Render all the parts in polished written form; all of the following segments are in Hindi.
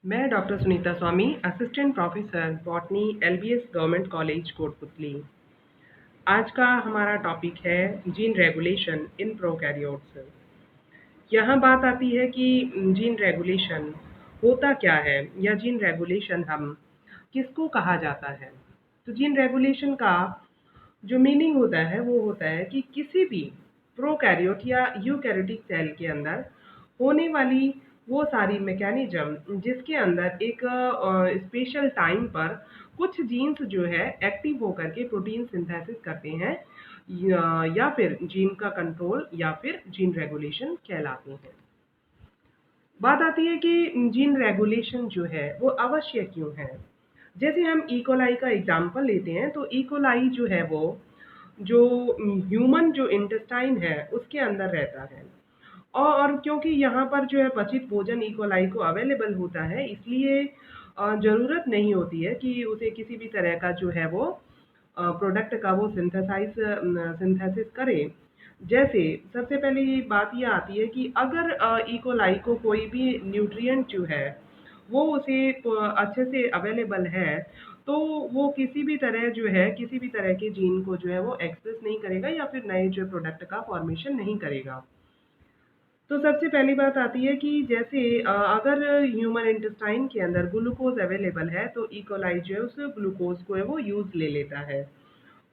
मैं doctor Sunita Swami, assistant professor botany, LBS government college Kotputli. आज का हमारा टॉपिक है जीन रेगुलेशन इन प्रोकैरियोट्स। यहाँ बात आती है कि जीन रेगुलेशन होता क्या है या जीन रेगुलेशन हम किसको कहा जाता है। तो जीन रेगुलेशन का जो मीनिंग होता है वो होता है कि किसी भी प्रोकैरियोट या यूकैरियोटिक सेल के अंदर होने वाली वो सारी मैकेनिज्म जिसके अंदर एक स्पेशल टाइम पर कुछ जीन्स जो है एक्टिव होकर के प्रोटीन सिंथेसिस करते हैं या फिर जीन का कंट्रोल या फिर जीन रेगुलेशन कहलाते हैं। बात आती है कि जीन रेगुलेशन जो है वो अवश्य क्यों है। जैसे हम इकोलाई का एग्जांपल लेते हैं तो इकोलाई जो है वो जो ह्यूमन जो इंटेस्टाइन है उसके अंदर रहता है। और क्योंकि यहाँ पर जो है पचित भोजन इकोलाई को अवेलेबल होता है, इसलिए ज़रूरत नहीं होती है कि उसे किसी भी तरह का जो है वो प्रोडक्ट का वो सिंथेसिस करे। जैसे सबसे पहले ये बात ये आती है कि अगर इकोलाई को कोई भी न्यूट्रिएंट जो है वो उसे अच्छे से अवेलेबल है, तो वो किसी भी तरह जो है किसी भी तरह के जीन को जो है वो एक्सप्रेस नहीं करेगा या फिर नए जो प्रोडक्ट का फॉर्मेशन नहीं करेगा। तो सबसे पहली बात आती है कि जैसे अगर ह्यूमन इंटेस्टाइन के अंदर ग्लूकोज अवेलेबल है तो इकोलाई जो है उस ग्लूकोज को है वो यूज ले लेता है।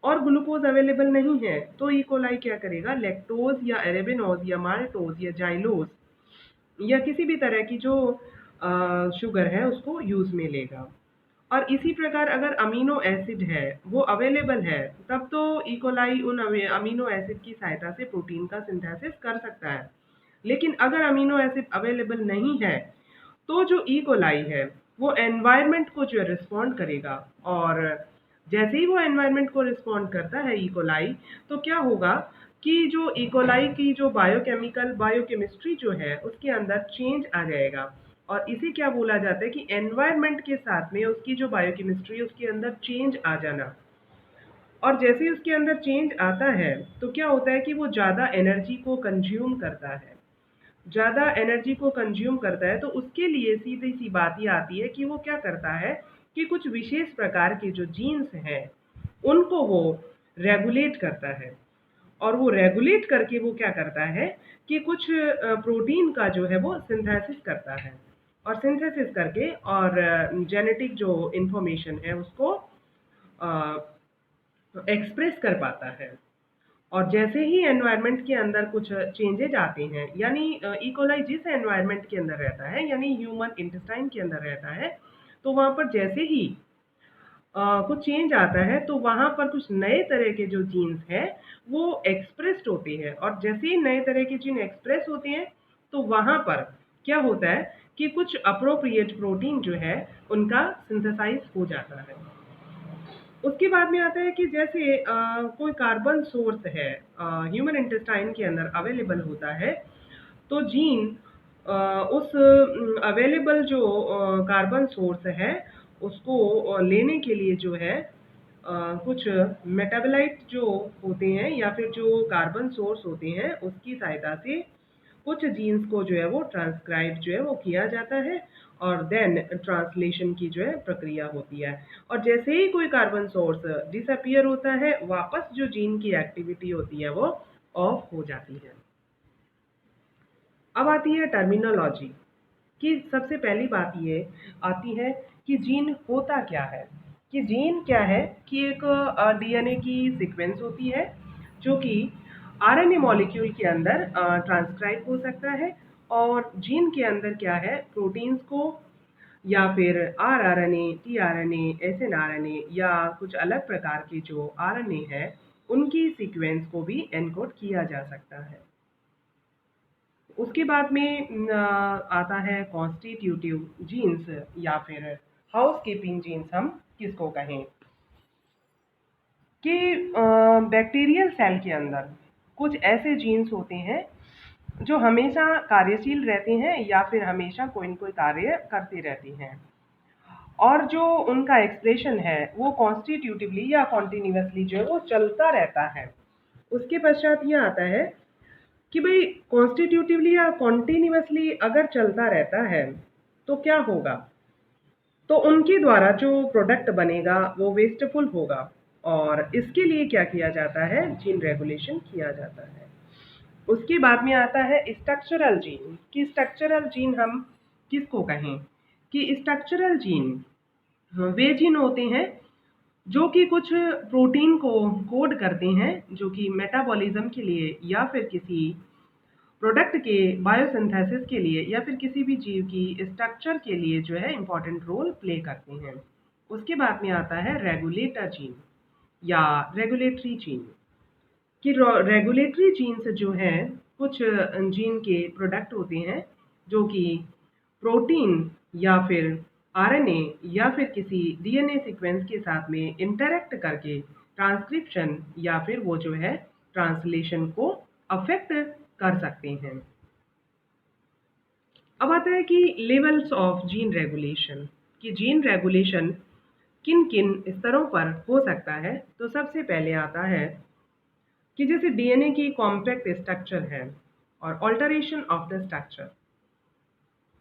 और ग्लूकोज अवेलेबल नहीं है तो इकोलाई क्या करेगा, लैक्टोज या एरेबिनोज या माल्टोज या जाइलोज या किसी भी तरह की जो शुगर है उसको यूज में लेगा। और इसी प्रकार अगर अमीनो एसिड है वो अवेलेबल है, तब तो इकोलाई उन अमीनो एसिड की सहायता से प्रोटीन का सिंथेसिस कर सकता है। लेकिन अगर अमीनो एसिड अवेलेबल नहीं है तो जो इकोलाई है वो एनवायरनमेंट को जो रिस्पॉन्ड करेगा। और जैसे ही वो एनवायरनमेंट को रिस्पॉन्ड करता है इकोलाई, तो क्या होगा कि जो इकोलाई की जो बायोकेमिकल बायोकेमिस्ट्री जो है उसके अंदर चेंज आ जाएगा। और इसे क्या बोला जाता है कि एनवायरनमेंट के साथ में उसकी जो बायोकेमिस्ट्री है उसके अंदर चेंज आ जाना। और जैसे ही उसके अंदर चेंज आता है तो क्या होता है कि वो ज़्यादा एनर्जी को कंज्यूम करता है। ज़्यादा एनर्जी को कंज्यूम करता है तो उसके लिए सीधी सी बात ये आती है कि वो क्या करता है कि कुछ विशेष प्रकार के जो जीन्स हैं उनको वो रेगुलेट करता है। और वो रेगुलेट करके वो क्या करता है कि कुछ प्रोटीन का जो है वो सिंथेसिस करता है। और सिंथेसिस करके और जेनेटिक जो इंफॉर्मेशन है उसको एक्सप्रेस कर पाता है। और जैसे ही एनवायरनमेंट के अंदर कुछ चेंजेज आते हैं, यानी इकोलाई जिस एनवायरनमेंट के अंदर रहता है यानी ह्यूमन इंटेस्टाइन के अंदर रहता है, तो वहाँ पर जैसे ही कुछ चेंज आता है तो वहाँ पर कुछ नए तरह के जो जीन्स हैं वो एक्सप्रेस्ड होते हैं। और जैसे ही नए तरह के जीन एक्सप्रेस होते हैं तो वहाँ पर क्या होता है कि कुछ अप्रोप्रिएट प्रोटीन जो है उनका सिंथेसाइज हो जाता है। उसके बाद में आता है कि जैसे कोई कार्बन सोर्स है ह्यूमन इंटेस्टाइन के अंदर अवेलेबल होता है, तो जीन उस अवेलेबल जो कार्बन सोर्स है उसको लेने के लिए जो है कुछ मेटाबोलाइट जो होते हैं या फिर जो कार्बन सोर्स होते हैं उसकी सहायता से कुछ जीन्स को जो है वो ट्रांसक्राइब जो है वो किया जाता है। और देन ट्रांसलेशन की जो है प्रक्रिया होती है। और जैसे ही कोई कार्बन सोर्स डिसअपियर होता है, वापस जो जीन की एक्टिविटी होती है वो ऑफ हो जाती है। अब आती है टर्मिनोलॉजी कि सबसे पहली बात ये आती है कि जीन होता क्या है। कि जीन क्या है कि एक डीएनए की सीक्वेंस होती है जो कि आरएनए मॉलिक्यूल के अंदर ट्रांसक्राइब हो सकता है। और जीन के अंदर क्या है, प्रोटीन्स को या फिर आरआरएनए, टीआरएनए, एसएनआरएनए या कुछ अलग प्रकार के जो आरएनए है उनकी सीक्वेंस को भी एनकोड किया जा सकता है। उसके बाद में आता है कॉन्स्टिट्यूटिव जीन्स या फिर हाउसकीपिंग जीन्स हम किसको कहें। कि बैक्टीरियल सेल के अंदर कुछ ऐसे जीन्स होते हैं जो हमेशा कार्यशील रहते हैं या फिर हमेशा कोई न कोई कार्य करते रहते हैं। और जो उनका एक्सप्रेशन है वो कॉन्स्टिट्यूटिवली या कॉन्टिन्यूसली जो है वो चलता रहता है। उसके पश्चात ये आता है कि भाई कॉन्स्टिट्यूटिवली या कॉन्टिन्यूसली अगर चलता रहता है तो क्या होगा तो उनके द्वारा जो प्रोडक्ट बनेगा वो वेस्टफुल होगा, और इसके लिए क्या किया जाता है, जीन रेगुलेशन किया जाता है। उसके बाद में आता है स्ट्रक्चरल जीन, कि स्ट्रक्चरल जीन हम किसको कहें, कि स्ट्रक्चरल जीन वे जीन होते हैं जो कि कुछ प्रोटीन को कोड करते हैं, जो कि मेटाबॉलिज्म के लिए या फिर किसी प्रोडक्ट के बायोसिंथेसिस के लिए या फिर किसी भी जीव की स्ट्रक्चर के लिए जो है इंपॉर्टेंट रोल प्ले करते हैं। उसके बाद में आता है रेगुलेटर जीन या रेगुलेटरी जीन, कि रेगुलेटरी जीन्स जो हैं कुछ जीन के प्रोडक्ट होते हैं जो कि प्रोटीन या फिर आरएनए या फिर किसी डीएनए सीक्वेंस के साथ में इंटरैक्ट करके ट्रांसक्रिप्शन या फिर वो जो है ट्रांसलेशन को अफेक्ट कर सकते हैं। अब आता है कि लेवल्स ऑफ जीन रेगुलेशन, कि जीन रेगुलेशन किन किन स्तरों पर हो सकता है। तो सबसे पहले आता है कि जैसे डीएनए की कॉम्पैक्ट स्ट्रक्चर है और ऑल्टरेशन ऑफ द स्ट्रक्चर,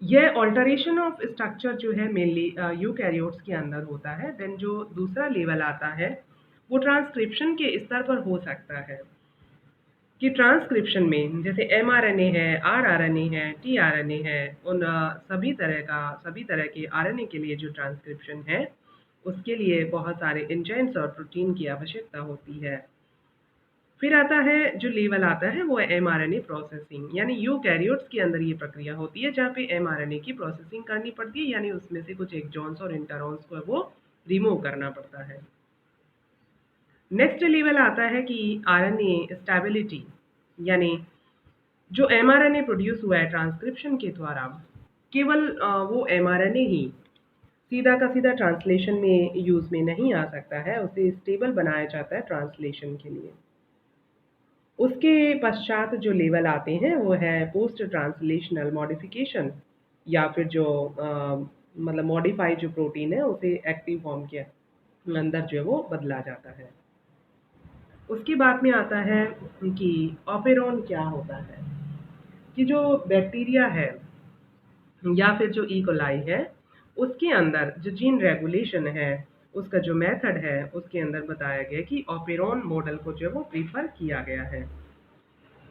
यह ऑल्टरेशन ऑफ स्ट्रक्चर जो है मेनली यूकैरियोट्स के अंदर होता है। देन जो दूसरा लेवल आता है वो ट्रांसक्रिप्शन के स्तर पर हो सकता है, कि ट्रांसक्रिप्शन में जैसे एमआरएनए है, आरआरएनए है, टीआरएनए है, उन सभी तरह के आरएनए के लिए जो ट्रांसक्रिप्शन है उसके लिए बहुत सारे एंजाइम्स और प्रोटीन की आवश्यकता होती है। फिर आता है जो लेवल आता है वो एमआरएनए प्रोसेसिंग, यानी यूकैरियोट्स के अंदर ये प्रक्रिया होती है जहाँ पे एमआरएनए की प्रोसेसिंग करनी पड़ती है, यानी उसमें से कुछ एक्सॉन्स और इंटरॉन्स को वो रिमूव करना पड़ता है। नेक्स्ट लेवल आता है कि आरएनए स्टेबिलिटी, यानी जो एमआरएनए प्रोड्यूस हुआ है ट्रांसक्रिप्शन के द्वारा, केवल वो एमआरएनए ही सीधा का सीधा ट्रांसलेशन में यूज में नहीं आ सकता है, उसे स्टेबल बनाया जाता है ट्रांसलेशन के लिए। उसके पश्चात जो लेवल आते हैं वो है पोस्ट ट्रांसलेशनल मॉडिफिकेशन, या फिर जो मतलब मॉडिफाई जो प्रोटीन है उसे एक्टिव फॉर्म के अंदर जो है वो बदला जाता है। उसके बाद में आता है कि ऑपेरॉन क्या होता है, कि जो बैक्टीरिया है या फिर जो इकोलाई है उसके अंदर जो जीन रेगुलेशन है उसका जो मेथड है उसके अंदर बताया गया कि ऑपेरॉन मॉडल को जो है वो प्रीफर किया गया है।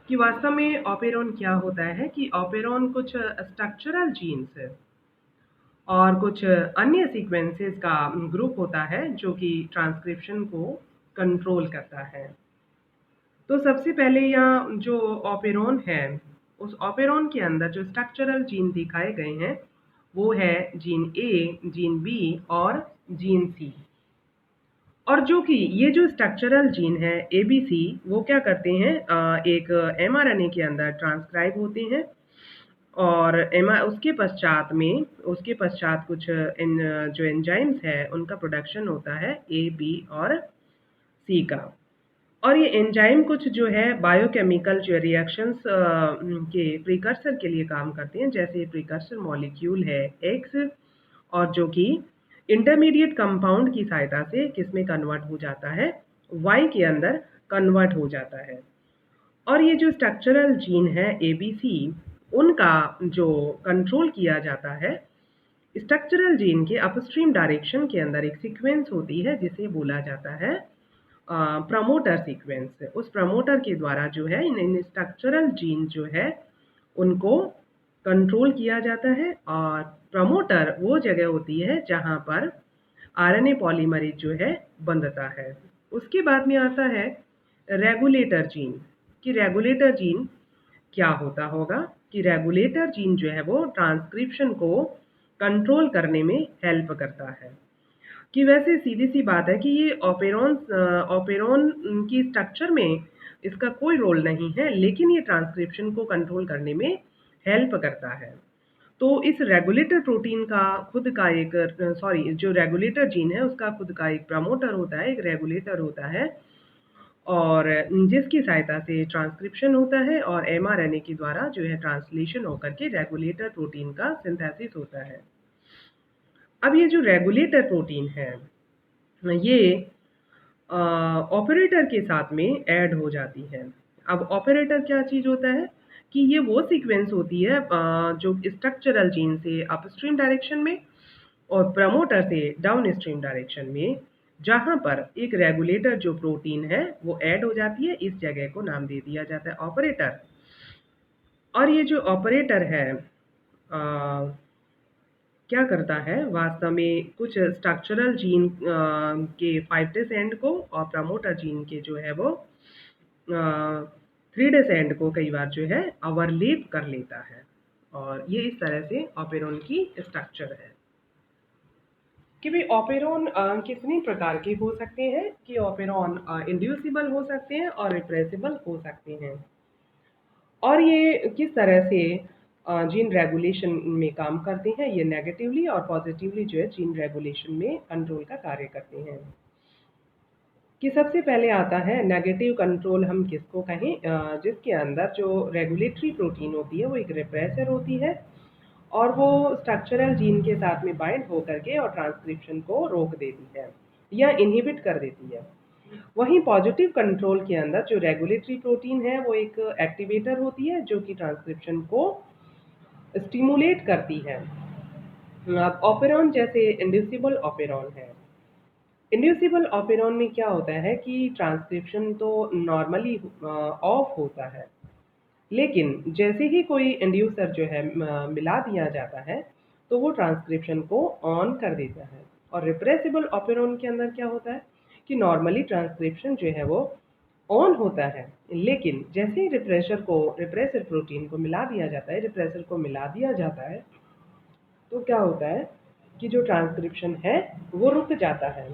कि वास्तव में ऑपेरॉन क्या होता है, कि ऑपेरॉन कुछ स्ट्रक्चरल जीन्स और कुछ अन्य सीक्वेंसेस का ग्रुप होता है जो कि ट्रांसक्रिप्शन को कंट्रोल करता है। तो सबसे पहले यहाँ जो ऑपेरॉन है उस ऑपेरॉन के अंदर जो स्ट्रक्चरल जीन दिखाए गए हैं वो है जीन ए, जीन बी और जीन सी। और जो कि ये जो स्ट्रक्चरल जीन है एबीसी वो क्या करते हैं, एक एमआरएनए के अंदर ट्रांसक्राइब होते हैं, और उसके पश्चात कुछ जो एंजाइम्स है उनका प्रोडक्शन होता है ए, बी और सी का। और ये एंजाइम कुछ जो है बायोकेमिकल जो रिएक्शंस के प्रिकर्सर के लिए काम करते हैं, जैसे प्रिकर्सर मॉलिक्यूल है एक्स, और जो कि इंटरमीडिएट कंपाउंड की सहायता से किसमें कन्वर्ट हो जाता है, वाई के अंदर कन्वर्ट हो जाता है। और ये जो स्ट्रक्चरल जीन है एबीसी उनका जो कंट्रोल किया जाता है स्ट्रक्चरल जीन के अपस्ट्रीम डायरेक्शन के अंदर एक सीक्वेंस होती है जिसे बोला जाता है प्रमोटर सीक्वेंस। उस प्रमोटर के द्वारा जो है इन स्ट्रक्चरल जीन जो है उनको कंट्रोल किया जाता है, और प्रमोटर वो जगह होती है जहाँ पर आरएनए पॉलीमरेज जो है बंधता है। उसके बाद में आता है रेगुलेटर जीन, कि रेगुलेटर जीन क्या होता होगा, कि रेगुलेटर जीन जो है वो ट्रांसक्रिप्शन को कंट्रोल करने में हेल्प करता है। कि वैसे सीधी सी बात है कि ये ऑपेरॉन की स्ट्रक्चर में इसका कोई रोल नहीं है, लेकिन ये ट्रांसक्रिप्शन को कंट्रोल करने में हेल्प करता है। तो इस रेगुलेटर प्रोटीन का खुद का एक जो रेगुलेटर जीन है उसका खुद का एक प्रमोटर होता है, एक रेगुलेटर होता है, और जिसकी सहायता से ट्रांसक्रिप्शन होता है और एमआरएनए के द्वारा जो है ट्रांसलेशन होकर के रेगुलेटर प्रोटीन का सिंथेसिस होता है। अब ये जो रेगुलेटर प्रोटीन है ये ऑपरेटर के साथ में ऐड हो जाती है। अब ऑपरेटर क्या चीज़ होता है, कि ये वो सीक्वेंस होती है जो स्ट्रक्चरल जीन से अपस्ट्रीम डायरेक्शन में और प्रमोटर से डाउनस्ट्रीम डायरेक्शन में जहाँ पर एक रेगुलेटर जो प्रोटीन है वो ऐड हो जाती है, इस जगह को नाम दे दिया जाता है ऑपरेटर। और ये जो ऑपरेटर है क्या करता है वास्तव में कुछ स्ट्रक्चरल जीन के 5' एंड को और प्रमोटर जीन के जो है वो 3' एंड को कई बार जो है ओवरलैप कर लेता है। और ये इस तरह से ऑपेरॉन की स्ट्रक्चर है कि भाई ऑपेरॉन कितने प्रकार के हो सकते हैं कि ऑपेरॉन इंड्यूसिबल हो सकते हैं और रिप्रेसिबल हो सकते हैं। और ये किस तरह से जीन रेगुलेशन में काम करते हैं, ये नेगेटिवली और पॉजिटिवली जो है जीन रेगुलेशन में कंट्रोल का कार्य करते हैं। कि सबसे पहले आता है नेगेटिव कंट्रोल, हम किसको कहें, जिसके अंदर जो रेगुलेटरी प्रोटीन होती है वो एक रिप्रेसर होती है और वो स्ट्रक्चरल जीन के साथ में बाइंड होकर के और ट्रांसक्रिप्शन को रोक देती है या इनहिबिट कर देती है। वहीं पॉजिटिव कंट्रोल के अंदर जो रेगुलेटरी प्रोटीन है वो एक एक्टिवेटर होती है जो कि ट्रांसक्रिप्शन को स्टिमुलेट करती है। अब ऑपेरॉन जैसे इंड्यूसिबल ऑपेरॉन है। इंड्यूसिबल ऑपेरॉन में क्या होता है कि ट्रांसक्रिप्शन तो नॉर्मली ऑफ होता है, लेकिन जैसे ही कोई इंड्यूसर जो है मिला दिया जाता है तो वो ट्रांसक्रिप्शन को ऑन कर देता है। और रिप्रेसिबल ऑपेरॉन के अंदर क्या होता है कि नॉर्मली ट्रांसक्रिप्शन जो है वो ऑन होता है, लेकिन जैसे ही रिप्रेसर प्रोटीन को मिला दिया जाता है, रिप्रेसर को मिला दिया जाता है, तो क्या होता है कि जो ट्रांसक्रिप्शन है वो रुक जाता है।